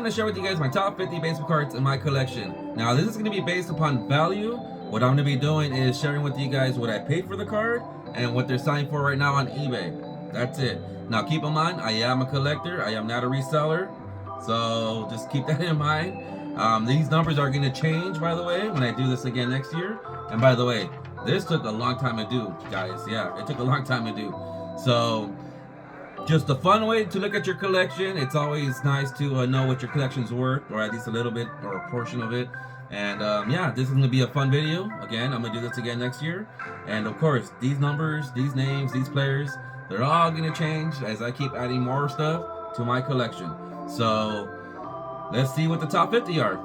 to share with you guys my top 50 baseball cards in my collection. Now, this is going to be based upon value. What I'm going to be doing is sharing with you guys what I paid for the card and what they're selling for right now on eBay. That's it. Now, keep in mind, I am a collector. I am not a reseller. So just keep that in mind. These numbers are going to change, by the way, when I do this again next year. And by the way, this took a long time to do, guys. Yeah, it took a long time to do. So just a fun way to look at your collection. It's always nice to know what your collection's worth, or at least a little bit or a portion of it. And yeah, this is going to be a fun video. Again, I'm going to do this again next year. And of course, these numbers, these names, these players, they're all going to change as I keep adding more stuff to my collection. So let's see what the top 50 are.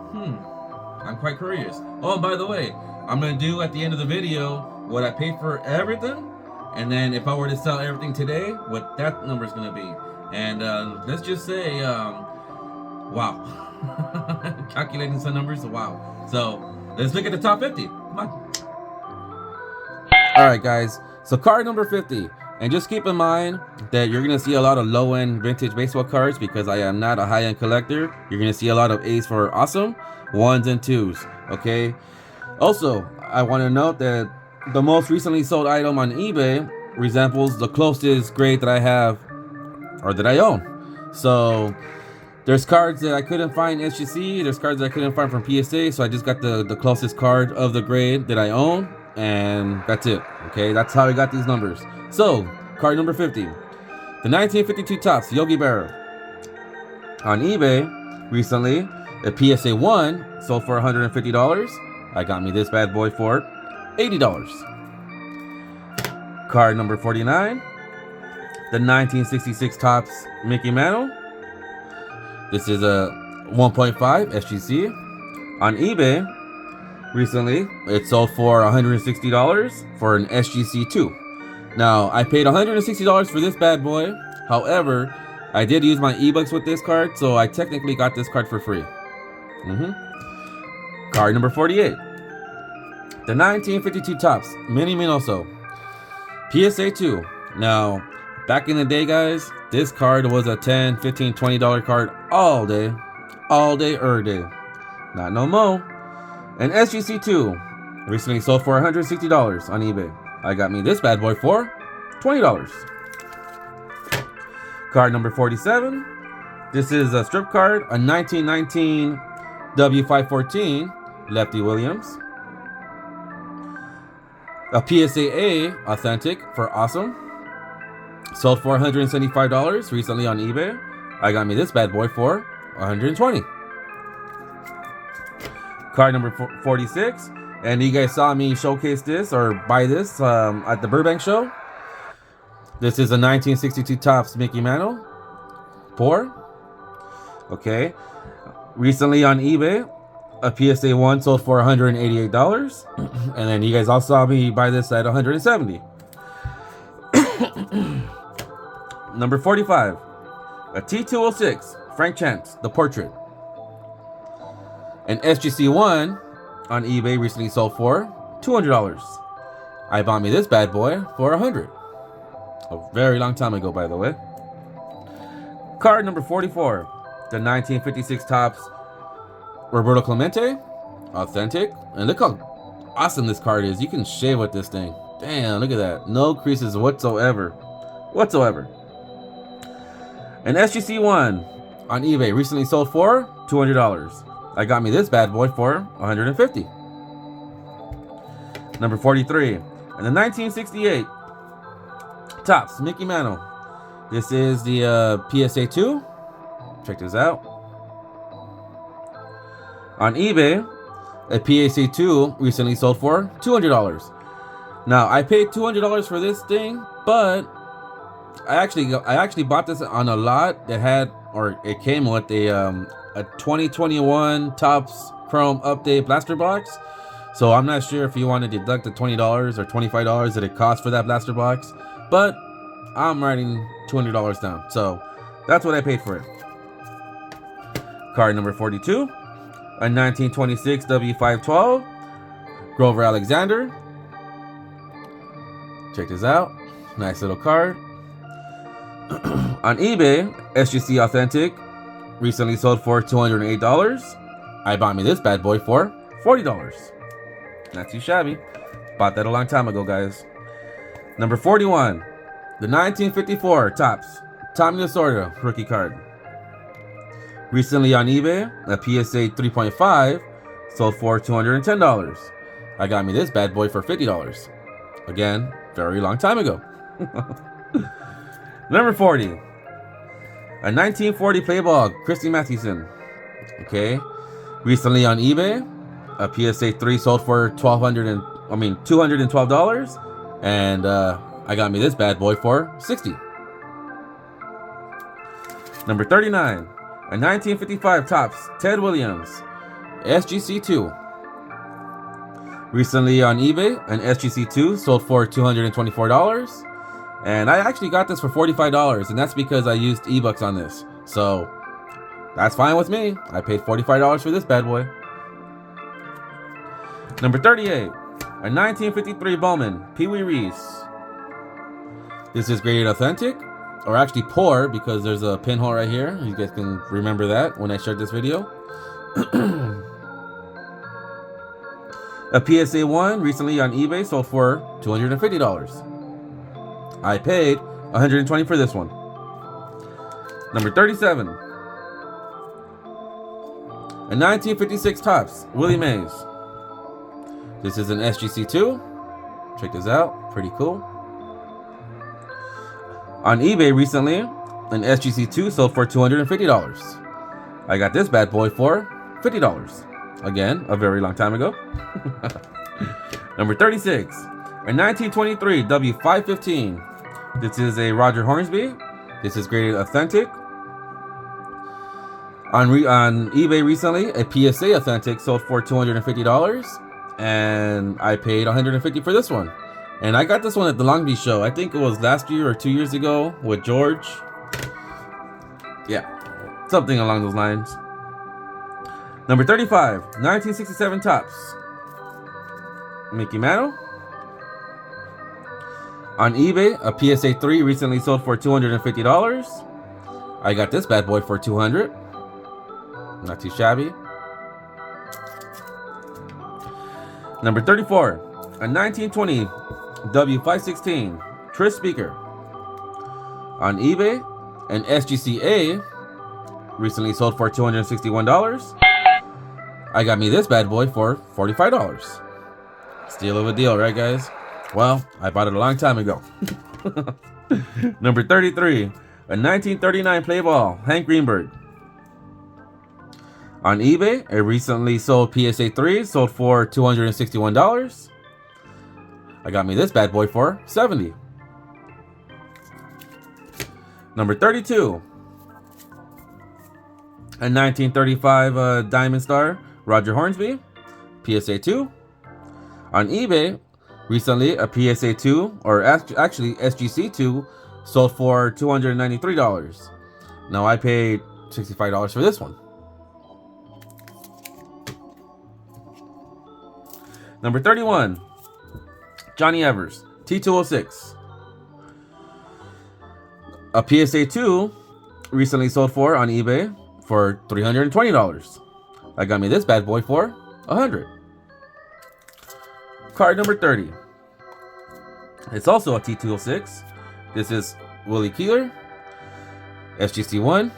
I'm quite curious. Oh, and by the way, I'm going to do at the end of the video what I paid for everything. And then if I were to sell everything today, what that number is going to be. And let's just say, wow. Calculating some numbers, wow. So let's look at the top 50. Come on. All right, guys. So card number 50. And just keep in mind that you're going to see a lot of low-end vintage baseball cards because I am not a high-end collector. You're going to see a lot of A's for awesome, 1s and 2s, okay? Also, I want to note that the most recently sold item on eBay resembles the closest grade that I have or that I own. So there's cards that I couldn't find SGC, there's cards that I couldn't find from PSA, so I just got the closest card of the grade that I own, and that's it, okay? That's how I got these numbers. So, card number 50, the 1952 Topps Yogi Berra. On eBay, recently, a PSA 1 sold for $150. I got me this bad boy for $80. Card number 49, the 1966 Topps Mickey Mantle. This is a 1.5 SGC. On eBay, recently, it sold for $160 for an SGC 2. Now, I paid $160 for this bad boy. However, I did use my eBooks with this card, so I technically got this card for free. Card number 48. The 1952 Topps Mini Minoso PSA 2. Now, back in the day, guys, this card was a $10, $15, $20 card all day, every day. Not no more. An SGC 2 recently sold for $160 on eBay. I got me this bad boy for $20. Card number 47. This is a strip card, a 1919 W514 Lefty Williams. A PSA A authentic for awesome. Sold for $175 recently on eBay. I got me this bad boy for $120. Card number 46. And you guys saw me showcase this or buy this at the Burbank show. This is a 1962 Topps Mickey Mantle. Pour. Okay. Recently on eBay, a PSA 1 sold for $188. And then you guys all saw me buy this at $170. Number 45. A T206 Frank Chance, the portrait. An SGC 1 on eBay recently sold for $200. I bought me this bad boy for $100. A very long time ago, by the way. Card number 44. The 1956 Topps Roberto Clemente. Authentic. And look how awesome this card is. You can shave with this thing. Damn, look at that. No creases whatsoever. An SGC 1 on eBay recently sold for $200. I got me this bad boy for $150. Number 43. And the 1968 Topps Mickey Mantle. This is the PSA 2. Check this out. On eBay, a PSA 2 recently sold for $200. Now, I paid $200 for this thing, but I actually bought this on a lot that had, or it came with a 2021 Topps Chrome Update blaster box. So I'm not sure if you want to deduct the $20 or $25 that it cost for that blaster box, but I'm writing $200 down. So that's what I paid for it. Card number 42, a 1926 W512 Grover Alexander. Check this out. Nice little card. On eBay, SGC Authentic recently sold for $208. I bought me this bad boy for $40. Not too shabby. Bought that a long time ago, guys. Number 41, the 1954 Topps Tommy Lasorda rookie card. Recently on eBay, a PSA 3.5 sold for $210. I got me this bad boy for $50. Again, very long time ago. Number 40, a 1940 play ball, CHRISTY Mathewson. Okay, recently on eBay, a PSA 3 sold for $212, and I got me this bad boy for $60. Number 39, a 1955 Topps Ted Williams SGC2. Recently on eBay, an SGC2 sold for $224, and I actually got this for $45, and that's because I used eBucks on this, so that's fine with me. I paid $45 for this bad boy. Number 38, a 1953 Bowman Pee Wee Reese. This is graded authentic, or actually poor, because there's a pinhole right here. You guys can remember that when I shared this video. A PSA 1 recently on eBay sold for $250. I paid $120 for this one. Number 37, a 1956 Topps Willie Mays. This is an SGC2. Check this out, pretty cool. On eBay recently, an SGC2 sold for $250. I got this bad boy for $50. Again, a very long time ago. Number 36, a 1923 W515. This is a Roger Hornsby. This is graded authentic. On eBay recently, a PSA authentic sold for $250, and I paid $150 for this one. And I got this one at the Long Beach show. I think it was last year or 2 years ago with George. Yeah, something along those lines. Number 35, 1967 Topps Mickey Mantle. On eBay, a PSA 3 recently sold for $250. I got this bad boy for $200. Not too shabby. Number 34, a 1920 W516 Tris speaker. On eBay, an SGCA recently sold for $261. I got me this bad boy for $45. Steal of a deal, right, guys? Well, I bought it a long time ago. Number 33, a 1939 play ball Hank Greenberg. On eBay, a recently sold PSA 3 sold for $261. I got me this bad boy for $70. Number 32, a 1935 Diamond Star Roger Hornsby PSA 2. On eBay, recently a PSA 2, or actually SGC 2, sold for $293. Now I paid $65 for this one. Number 31, Johnny Evers T206. A PSA 2 recently sold for on eBay for $320. I got me this bad boy for $100. Card number 30. It's also a T206. This is Willie Keeler, SGC1.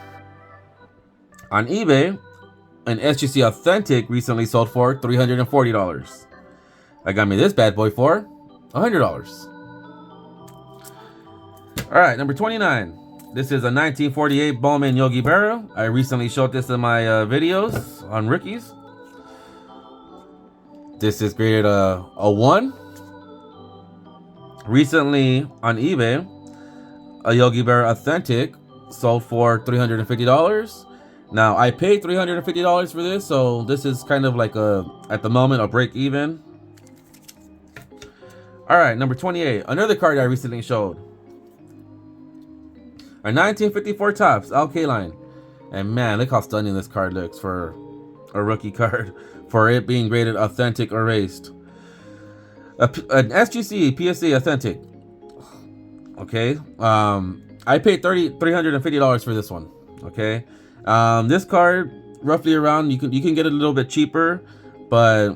On eBay, an SGC Authentic recently sold for $340. I got me this bad boy for $100. Alright, number 29. This is a 1948 Bowman Yogi Berra. I recently showed this in my videos on rookies. This is graded a 1. Recently on eBay, a Yogi Berra Authentic sold for $350. Now I paid $350 for this, so this is kind of like at the moment, a break even. Alright, number 28. Another card I recently showed. A 1954 Topps Al Kaline. And man, look how stunning this card looks for a rookie card. For it being graded authentic or erased. An SGC PSA Authentic. Okay. I paid $350 for this one. Okay. This card, roughly around, you can get it a little bit cheaper, but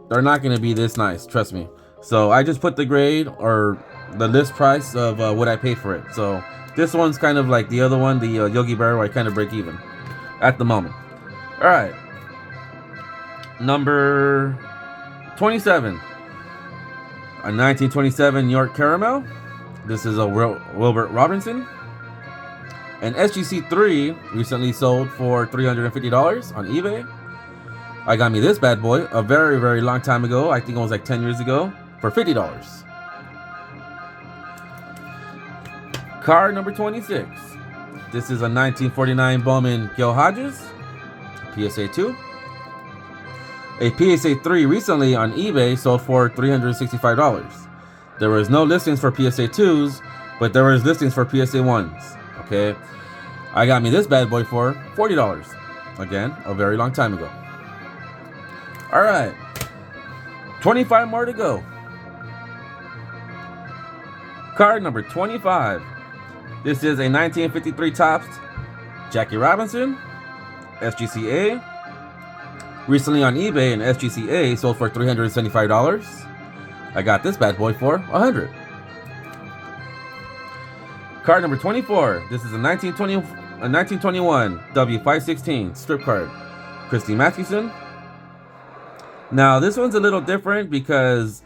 they're not going to be this nice, trust me. So I just put the grade or the list price of what I paid for it. So this one's kind of like the other one, the Yogi Berra, where I kind of break even at the moment. All right, number 27, a 1927 York Caramel. This is a Wilbert Robinson. An SGC3 recently sold for $350 on eBay. I got me this bad boy a very, very long time ago. I think it was like 10 years ago for $50. Card number 26. This is a 1949 Bowman Gil Hodges PSA 2. A PSA 3 recently on eBay sold for $365. There was no listings for PSA 2s, but there was listings for PSA 1s. Okay, I got me this bad boy for $40. Again, a very long time ago. All right, 25 more to go. Card number 25. This is a 1953 Topps Jackie Robinson SGCA. Recently on eBay, an SGCA sold for $375. I got this bad boy for $100. Card number 24. This is a 1921 W516 strip card, Christy Mathewson. Now this one's a little different because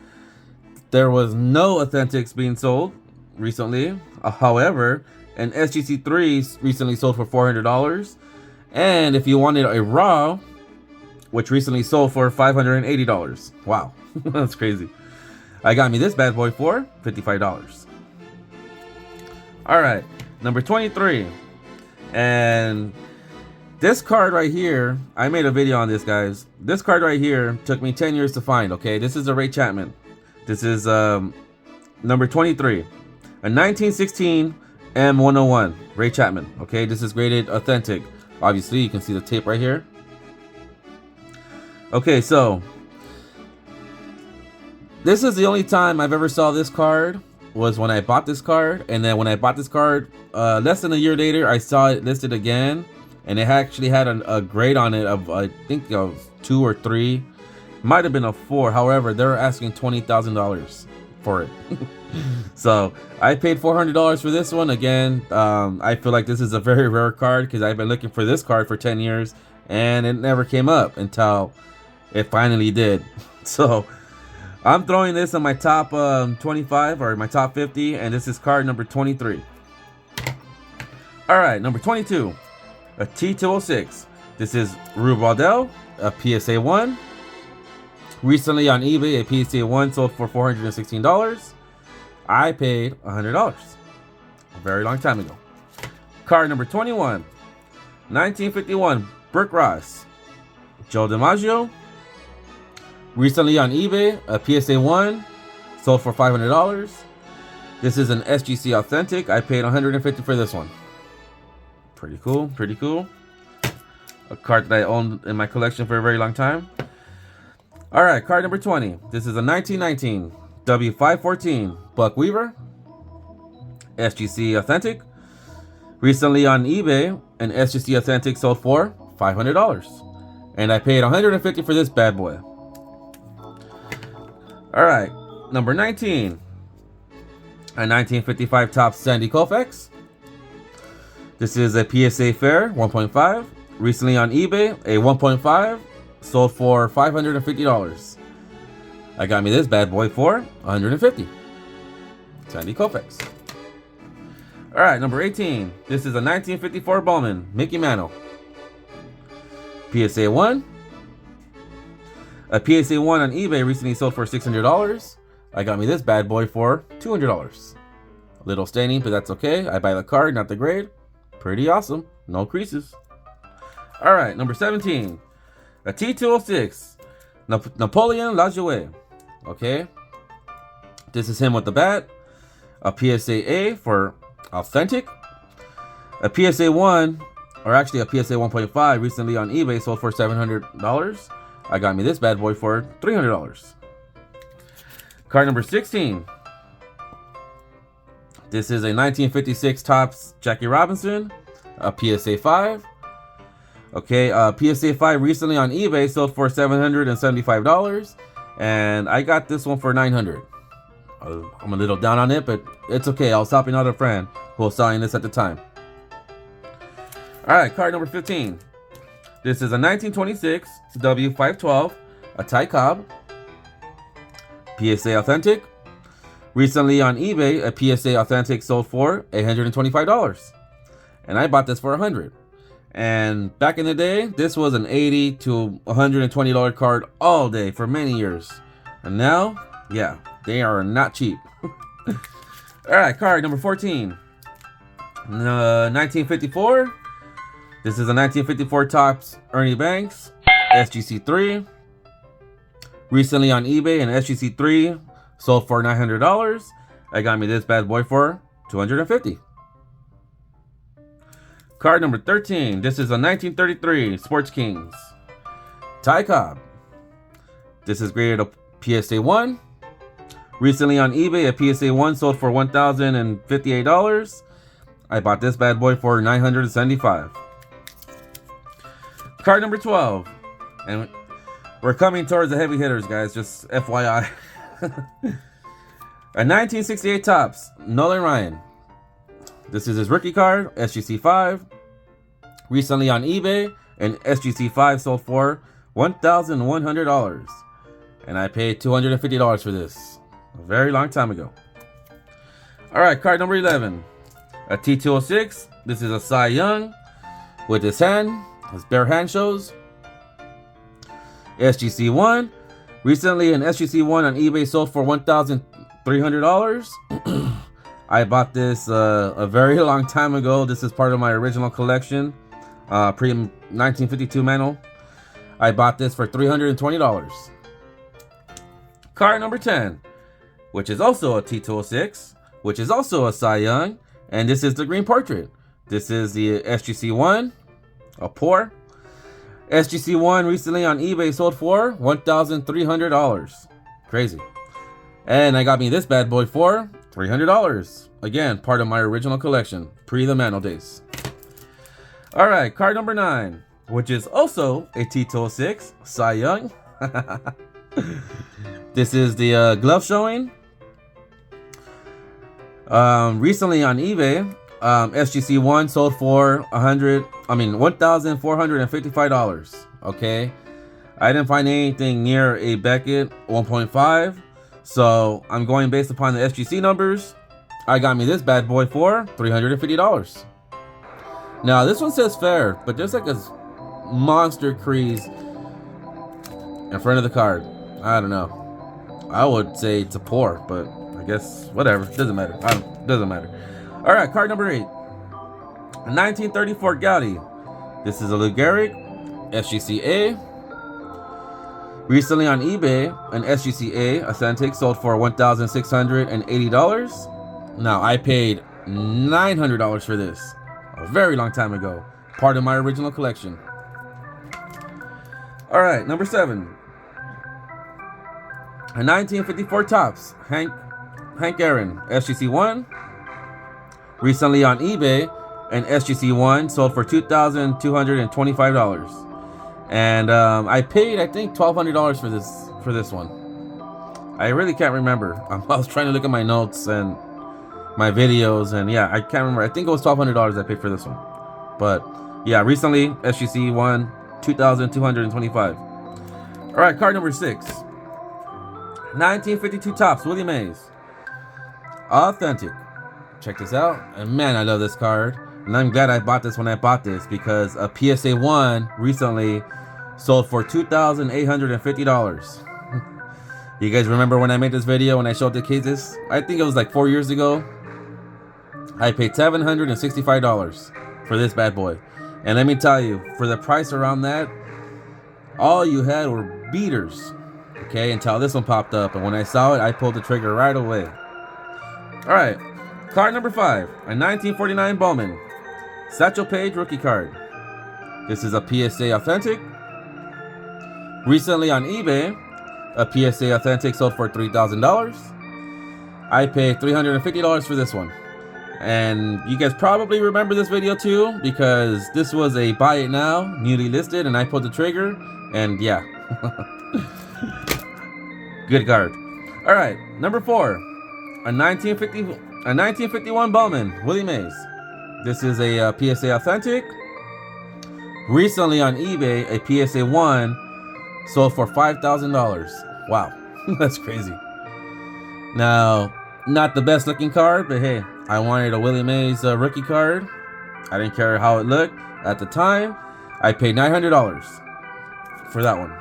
there was no authentics being sold recently. However, an SGC3 recently sold for $400, and if you wanted a raw, which recently sold for $580. Wow, that's crazy. I got me this bad boy for $55. All right, number 23. And this card right here, I made a video on this, guys. This card right here took me 10 years to find, okay? This is a Ray Chapman. This is number 23. A 1916 M101 Ray Chapman, okay? This is graded authentic. Obviously, you can see the tape right here. Okay, so this is the only time I've ever saw this card was when I bought this card, and then when I bought this card less than a year later, I saw it listed again, and it actually had a grade on it of I think of 2 or 3, might have been a 4. However, they were asking $20,000 for it. So I paid $400 for this one. Again, I feel like this is a very rare card because I've been looking for this card for 10 years and it never came up until it finally did. So I'm throwing this on my top 25 or my top 50, and this is card number 23. All right, number 22, a T206. This is Rube Waddell, a PSA 1. Recently on eBay, a PSA 1 sold for $416. I paid $100 a very long time ago. Card number 21, 1951 Brooke Ross, Joe DiMaggio. Recently on eBay, a PSA 1 sold for $500. This is an SGC authentic. I paid $150 for this one. Pretty cool, pretty cool. A card that I owned in my collection for a very long time. All right, card number 20. This is a 1919 W514 Buck Weaver SGC authentic. Recently on eBay, an SGC authentic sold for $500, and I paid $150 for this bad boy. All right, number 19, a 1955 Topps Sandy Koufax. This is a PSA Fair 1.5. Recently on eBay, a 1.5 sold for $550. I got me this bad boy for $150. Sandy Koufax. All right, number 18. This is a 1954 Bowman Mickey Mantle. PSA 1. A PSA 1 on eBay recently sold for $600. I got me this bad boy for $200. A little staining, but that's okay. I buy the card, not the grade. Pretty awesome. No creases. All right, number 17. A T206 Napoleon Lajoie. Okay. This is him with the bat. A PSA A for authentic. A PSA 1, or actually a PSA 1.5 recently on eBay sold for $700. I got me this bad boy for $300. Card number 16. This is a 1956 Topps Jackie Robinson, a PSA 5. Okay, PSA 5 recently on eBay sold for $775, and I got this one for $900. I'm a little down on it, but it's okay. I was helping out a friend who was selling this at the time. All right, card number 15. This is a 1926 W512, a Thai Cobb, PSA authentic. Recently on eBay, a PSA authentic sold for $825, and I bought this for $100. And back in the day, this was an $80 to $120 card all day for many years. And now, yeah, they are not cheap. All right, card number 14. 1954. This is a 1954 Topps Ernie Banks SGC3. Recently on eBay, an SGC3 sold for $900. I got me this bad boy for $250. Card number 13. This is a 1933 Sports Kings Thai Cobb. This is graded a PSA 1. Recently on eBay, a PSA 1 sold for $1,058. I bought this bad boy for $975. Card number 12. And we're coming towards the heavy hitters, guys, just FYI. A 1968 Topps Nolan Ryan. This is his rookie card, SGC 5. Recently on eBay, an SGC 5 sold for $1,100. And I paid $250 for this a very long time ago. Alright, card number 11. A T206. This is a Cy Young with his bare hand shows. SGC 1. Recently, an SGC 1 on eBay sold for $1,300. I bought this a very long time ago. This is part of my original collection, pre-1952 Mantle. I bought this for $320. Card number 10, which is also a T206, which is also a Cy Young, and this is the Green Portrait. This is the SGC 1, a pour. SGC 1 recently on eBay sold for $1,300. Crazy. And I got me this bad boy for $300. Again, part of my original collection, pre the Mantle days. Alright, card number 9, which is also a T206 Cy Young. This is the glove showing. Recently on eBay, SGC 1 sold for $1,455. Okay, I didn't find anything near a Beckett 1.5, so I'm going based upon the SGC numbers. I got me this bad boy for $350. Now this one says fair, but there's like a monster crease in front of the card. I don't know. I would say it's a pour, but I guess whatever. Doesn't matter. Doesn't matter. All right, card number 8. A 1934 Gaudi. This is a Lou Gehrig SGCA. Recently on eBay, an SGCA authentic sold for $1,680. Now I paid $900 for this a very long time ago. Part of my original collection. All right, number 7. A 1954 Topps Hank Aaron SGC 1. Recently on eBay, an SGC 1 sold for $2,225. And I paid, I think, $1,200 for this one. I really can't remember. I was trying to look at my notes and my videos, and yeah, I can't remember. I think it was $1,200 I paid for this one. But yeah, recently SGC 1, $2,225. All right, card number 6. 1952 Topps Willie Mays authentic. Check this out, and man, I love this card, and I'm glad I bought this when I bought this, because a PSA 1 recently sold for $2,850. You guys remember when I made this video when I showed the cases? I think it was like 4 years ago. I paid $765 for this bad boy, and let me tell you, for the price around that, all you had were beaters. Okay, until this one popped up, and when I saw it, I pulled the trigger right away. All right, card number 5, a 1949 Bowman Satchel Paige rookie card. This is a PSA authentic. Recently on eBay, a PSA authentic sold for $3,000. I paid $350 for this one. And you guys probably remember this video too, because this was a buy it now, newly listed, and I pulled the trigger, and yeah. Good card. Alright, number 4. A 1951 Bowman, Willie Mays. This is a PSA Authentic. Recently on eBay, a PSA 1 sold for $5,000. Wow, that's crazy. Now, not the best looking card, but hey, I wanted a Willie Mays rookie card. I didn't care how it looked at the time. I paid $900 for that one.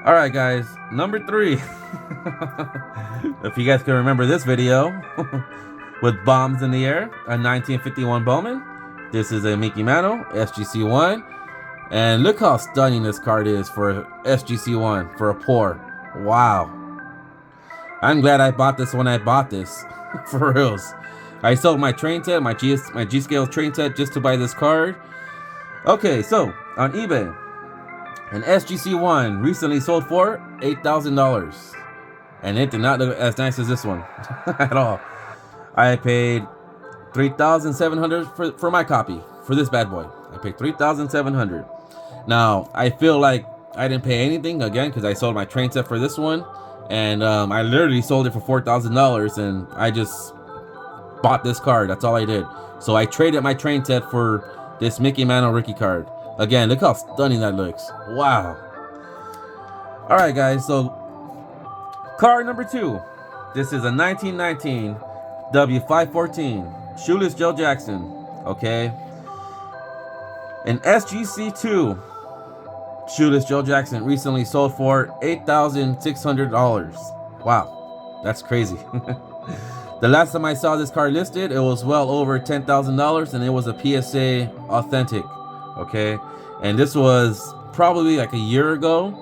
All right, guys, number 3. If you guys can remember this video with bombs in the air, a 1951 Bowman. This is a Mickey Mantle SGC1, and look how stunning this card is for SGC1 for a pour. Wow. I'm glad I bought this when I bought this. For reals. I sold my train set, my G-Scale train set, just to buy this card. Okay, so on eBay, an SGC1 recently sold for $8,000. And it did not look as nice as this one at all. I paid $3,700 for my copy, for this bad boy. I paid $3,700. Now, I feel like I didn't pay anything, again, because I sold my train set for this one. And I literally sold it for $4,000, and I just bought this card. That's all I did. So I traded my train set for this Mickey Mantle rookie card. Again, look how stunning that looks. Wow. All right, guys. So card number 2. This is a 1919 W514 Shoeless Joe Jackson. Okay. An SGC2 Shoeless Joe Jackson recently sold for $8,600. Wow, that's crazy. The last time I saw this card listed, it was well over $10,000, and it was a PSA Authentic. Okay, and this was probably like a year ago.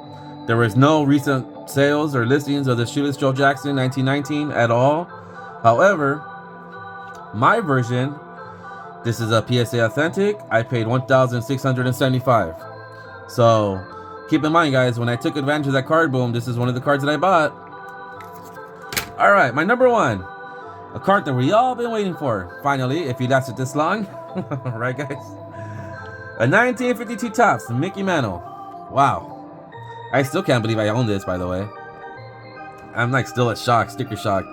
There was no recent sales or listings of the Shoeless Joe Jackson 1919 at all. However, my version, this is a PSA Authentic. I paid $1,675. So keep in mind, guys, when I took advantage of that card boom, this is one of the cards that I bought. All right, my number 1, a card that we all been waiting for. Finally, if you lasted this long. Right, guys? A 1952 Topps Mickey Mantle. Wow. I still can't believe I own this, by the way. I'm like still at shock, sticker shock.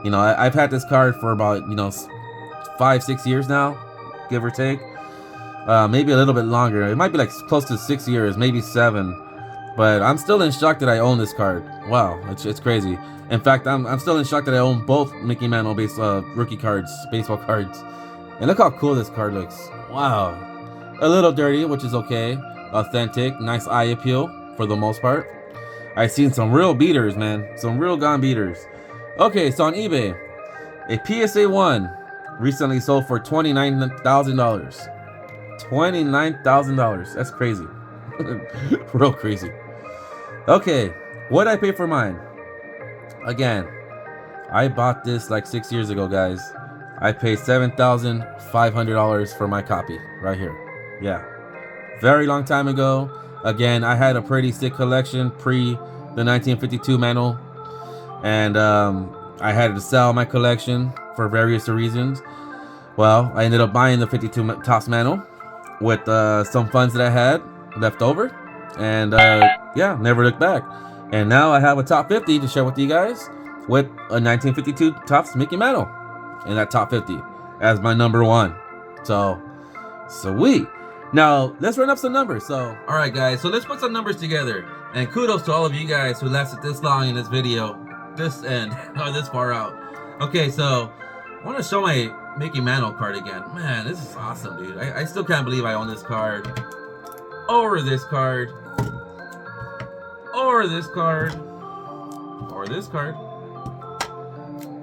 You know, I've had this card for about, 5-6 years now, give or take. Maybe a little bit longer. It might be like close to 6 years, maybe 7. But I'm still in shock that I own this card. Wow, it's crazy. In fact, I'm still in shock that I own both Mickey Mantle rookie cards, baseball cards. And look how cool this card looks. Wow. A little dirty, which is okay. Authentic, nice eye appeal for the most part. I've seen some real beaters, man. Some real gone beaters. Okay, so on eBay, a PSA 1 recently sold for $29,000. $29,000. That's crazy. Real crazy. Okay, what did I pay for mine? Again, I bought this like 6 years ago, guys. I paid $7,500 for my copy right here. Yeah, very long time ago. Again, I had a pretty sick collection pre the 1952 Mantle, and I had to sell my collection for various reasons. Well, I ended up buying the 52 Topps Mantle with some funds that I had left over, and yeah, never looked back. And now I have a top 50 to share with you guys with a 1952 Topps Mickey Mantle in that top 50 as my number 1. So sweet. Now let's run up some numbers. So all right, guys, so let's put some numbers together, and kudos to all of you guys who lasted this long in this video, this end or this far out. Okay, so I want to show my Mickey Mantle card again. Man, this is awesome, dude. I still can't believe I own this card. Or this card. Or this card. Or this card.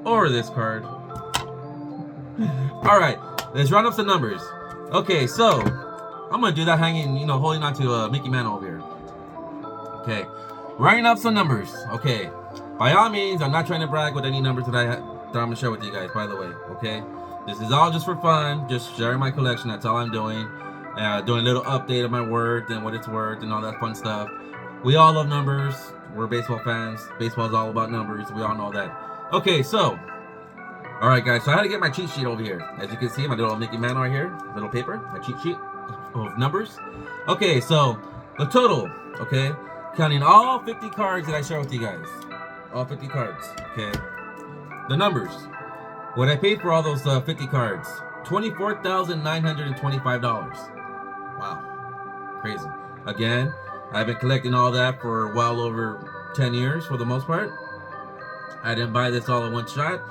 Or this card. Alright, let's run up some numbers. Okay, so I'm gonna do that hanging, holding on to Mickey Mantle over here. Okay, running up some numbers. Okay, by all means, I'm not trying to brag with any numbers that I'm gonna share with you guys, by the way. Okay, this is all just for fun, just sharing my collection. That's all I'm doing. Doing a little update of my worth and what it's worth and all that fun stuff. We all love numbers. We're baseball fans. Baseball is all about numbers. We all know that. Okay, so Alright guys, so I had to get my cheat sheet over here. As you can see, my little Mickey Mantle right here, little paper, my cheat sheet of numbers. Okay, so the total, okay, counting all 50 cards that I share with you guys. All 50 cards, okay. The numbers. What I paid for all those 50 cards, $24,925. Wow, crazy. Again, I've been collecting all that for well over 10 years for the most part. I didn't buy this all in one shot.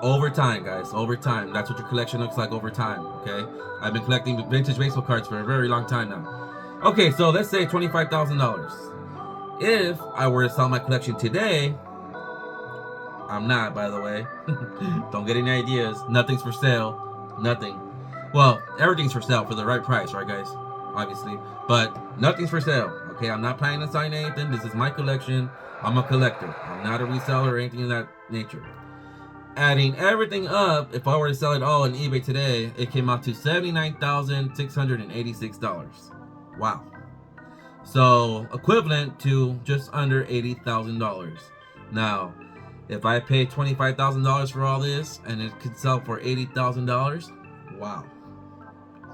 Over time, guys, over time. That's what your collection looks like over time, okay? I've been collecting vintage baseball cards for a very long time now. Okay, so let's say $25,000. If I were to sell my collection today, I'm not, by the way. Don't get any ideas. Nothing's for sale. Nothing. Well, everything's for sale for the right price, right, guys? Obviously. But nothing's for sale, okay? I'm not planning to sign anything. This is my collection. I'm a collector. I'm not a reseller or anything of that nature. Adding everything up, if I were to sell it all on eBay today, it came out to $79,686. Wow. So, equivalent to just under $80,000. Now, if I pay $25,000 for all this, and it could sell for $80,000, wow.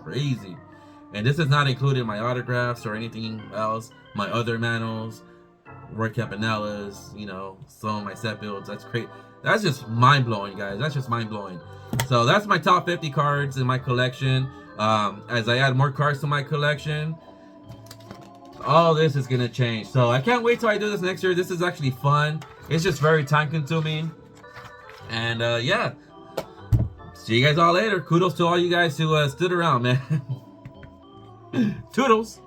Crazy. And this is not including my autographs or anything else, my other mantles, Roy Campanella's, you know, some of my set builds. That's great. That's just mind-blowing, guys. That's just mind-blowing. So that's my top 50 cards in my collection. As I add more cards to my collection, all this is going to change. So I can't wait till I do this next year. This is actually fun. It's just very time-consuming. And, yeah. See you guys all later. Kudos to all you guys who stood around, man. Toodles.